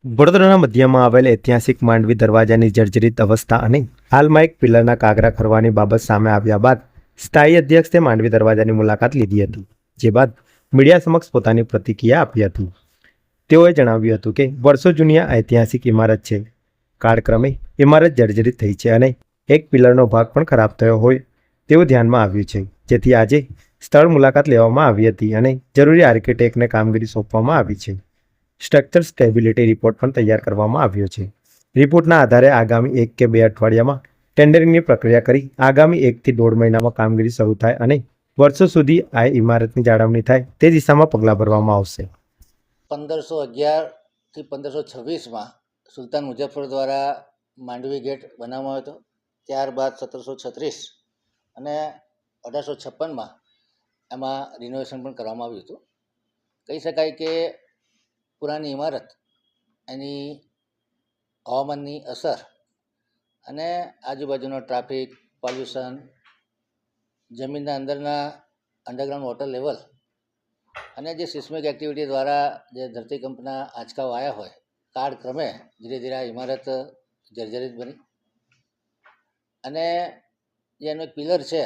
વડોદરાના મધ્યમાં આવેલ ઐતિહાસિક માંડવી દરવાજાની જર્જરિત અવસ્થા અને હાલમાં એક પિલરના કાગરા ખરવાની બાબત સામે આવ્યા બાદ સ્થાયી અધ્યક્ષે માંડવી દરવાજાની મુલાકાત લીધી હતી, જે બાદ મીડિયા સમક્ષ પોતાની પ્રતિક્રિયા આપી હતી. તેઓએ જણાવ્યું હતું કે વર્ષો જૂની આ ઐતિહાસિક ઇમારત છે. કાળક્રમે ઇમારત જર્જરિત થઈ છે અને એક પિલરનો ભાગ પણ ખરાબ થયો હોય તેવું ધ્યાનમાં આવ્યું છે, જેથી આજે સ્થળ મુલાકાત લેવામાં આવી હતી અને જરૂરી આર્કિટેક્ટને કામગીરી સોંપવામાં આવી છે. સ્ટ્રક્ચર સ્ટેબિલિટી રિપોર્ટ પણ તૈયાર કરવામાં આવ્યો છે. રિપોર્ટના આધારે આગામી 1 કે 2 અઠવાડિયામાં ટેન્ડરિંગની પ્રક્રિયા કરી આગામી 1 થી 1.5 મહિનામાં કામગીરી શરૂ થાય અને વર્ષો સુધી આ ઇમારતની જાળવણી થાય તે દિશામાં પગલાં ભરવામાં આવશે. 1511 થી 1526માં સુલતાન મુઝફ્ફર દ્વારા માંડવી ગેટ બનાવવામાં આવ્યો હતો. ત્યારબાદ 1736 અને 1856માં એમાં રિનોવેશન પણ કરવામાં આવ્યું હતું. કહી શકાય કે પુરાની ઇમારત એની હવામાનની અસર અને આજુબાજુનો ટ્રાફિક, પોલ્યુશન, જમીનના અંદરના અંડરગ્રાઉન્ડ વોટર લેવલ અને જે સિસ્મિક એક્ટિવિટી દ્વારા જે ધરતીકંપના આંચકાઓ આવ્યા હોય, કાળક્રમે ધીરે ધીરે આ ઇમારત જર્જરિત બની અને જે એનું એક પિલર છે,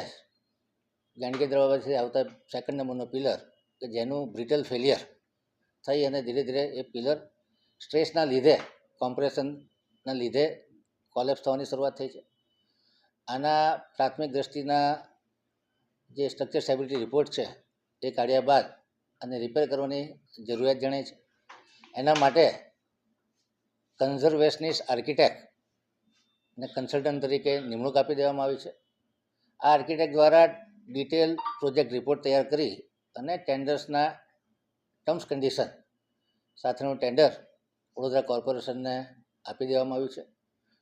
ગાંડકી દરવાજાથી આવતા 2nd નંબરનો પિલર, કે જેનું બ્રિટલ ફેલિયર થઈ અને ધીરે ધીરે એ પિલર સ્ટ્રેસના લીધે, કોમ્પ્રેશનના લીધે કોલેપ્સ થવાની શરૂઆત થઈ છે. આના પ્રાથમિક દ્રષ્ટિના જે સ્ટ્રક્ચર સ્ટેબિલિટી રિપોર્ટ છે એ કાઢ્યા બાદ અને રિપેર કરવાની જરૂરિયાત જણાય છે. એના માટે કન્ઝર્વેશનિસ્ટ આર્કિટેક્ટ ને કન્સલ્ટન્ટ તરીકે નિમણૂક આપી દેવામાં આવી છે. આ આર્કિટેક્ટ દ્વારા ડિટેલ પ્રોજેક્ટ રિપોર્ટ તૈયાર કરી અને ટેન્ડર્સના ટર્મ્સ કન્ડિશન સાથેનું ટેન્ડર વડોદરા કોર્પોરેશનને આપી દેવામાં આવ્યું છે.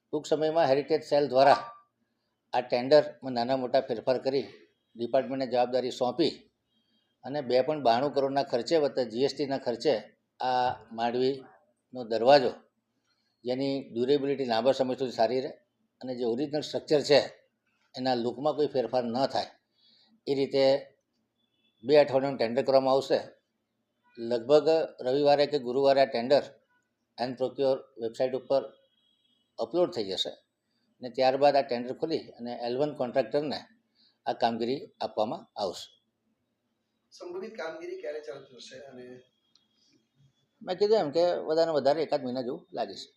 ટૂંક સમયમાં હેરિટેજ સેલ દ્વારા આ ટેન્ડરમાં નાના મોટા ફેરફાર કરી ડિપાર્ટમેન્ટને જવાબદારી સોંપી અને 2.92 કરોડના ખર્ચે વત્તા જીએસટીના ખર્ચે આ માંડવીનો દરવાજો, જેની ડ્યુરેબિલિટી લાંબા સમય સુધી સારી રહે અને જે ઓરિજિનલ સ્ટ્રક્ચર છે એના લુકમાં કોઈ ફેરફાર ન થાય એ રીતે 2 અઠવાડિયાનું ટેન્ડર કરવામાં આવશે. લગભગ રવિવારે કે ગુરુવારે આ ટેન્ડર એન્ડ પ્રોક્યોર વેબસાઇટ ઉપર અપલોડ થઈ જશે અને ત્યારબાદ આ ટેન્ડર ખોલી અને L1 કોન્ટ્રાક્ટરને આ કામગીરી આપવામાં આવશે. સંભવિત કામગીરી ક્યારે ચાલુ થશે? અને મેં કીધું એમ કે વધારે 1 મહિના જેવું લાગે છે.